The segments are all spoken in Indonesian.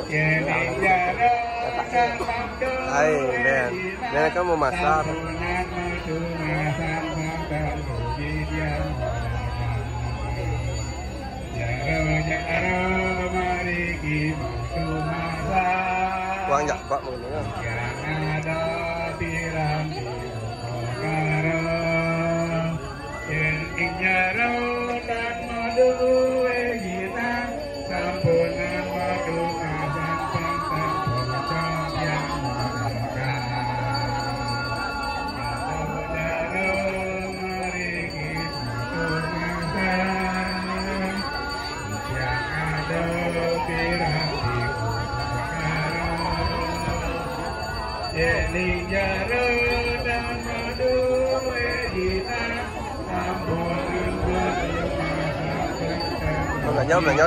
Hai, Dan kan mau masak. Kuang jak pak mengenai.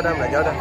Belajar dah.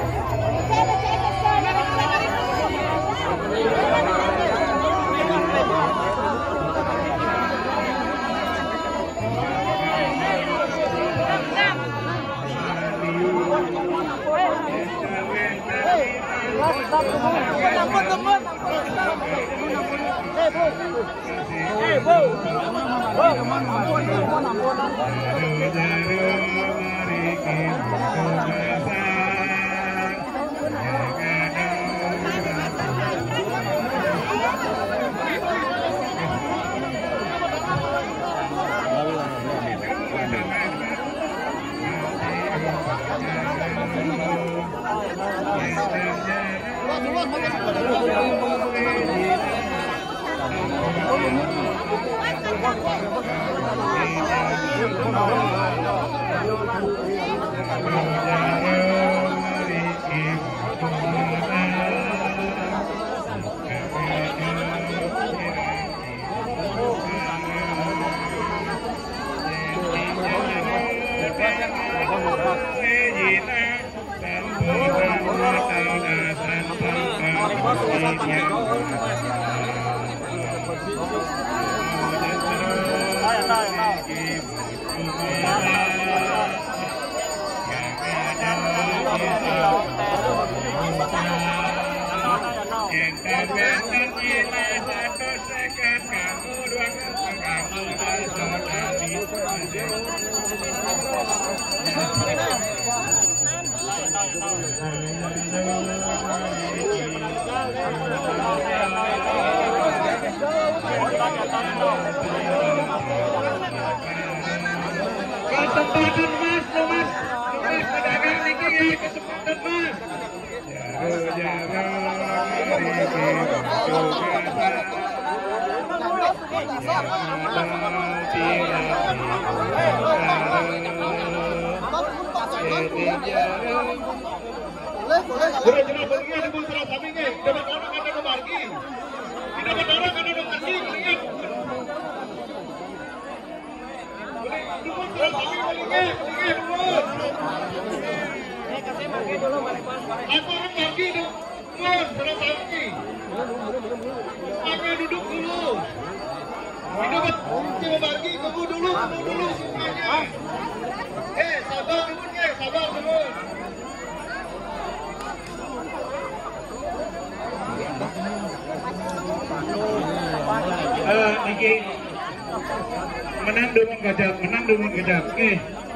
Menang dengan kejap.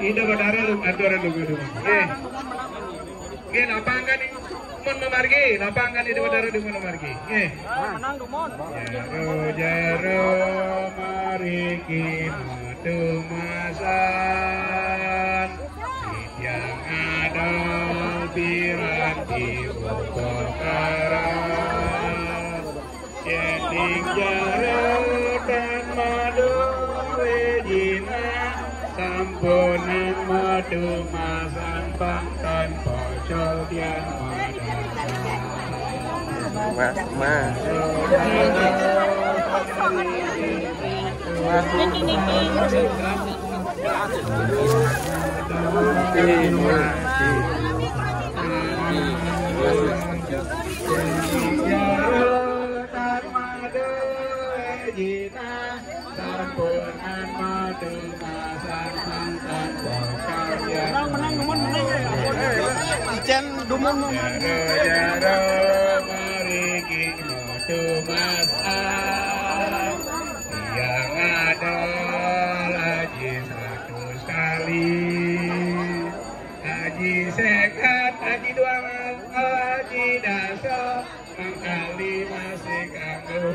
Ida badara lu aturan lu. Lapangan ini mun memargi, lapangan ida badara du memargi. Menang dumon. Jaro mariki madu masan. Yang ada piranti bakaran. Jending jaro dan madu sampunan madu masan bangtan pocol tiang menang. Ijen dumon. iki modu masak yang ada haji satu sekali haji sekat haji dua haji dasar mangkali masih kanggo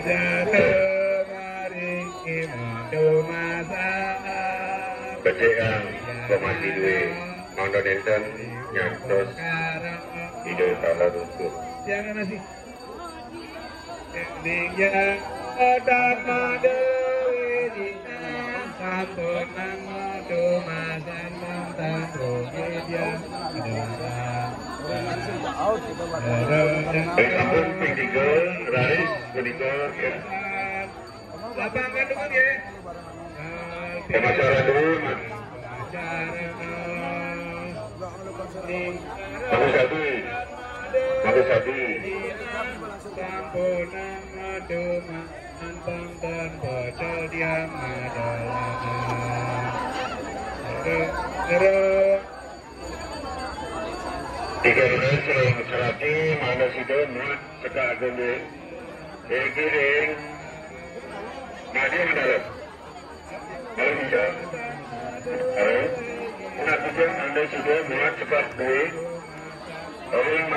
jatuh mari modu masak Bajaan komasi duwe Mangga Nenten nyantos Idul Tala Rusuh jangan nasi Ning odat madewi dina sampunan modu masan mantan rugidia Sampun Pindigo, Rais, Pindigo ya lapangan dukun ya Pemasaran dulu Bagus satu sampunan modu mantan dan bocor dia madalana Tiga belas serati mana sido muat sekak gede giring madi mendalam kalau bisa nak tujuan anda sudah muat sekak duit orang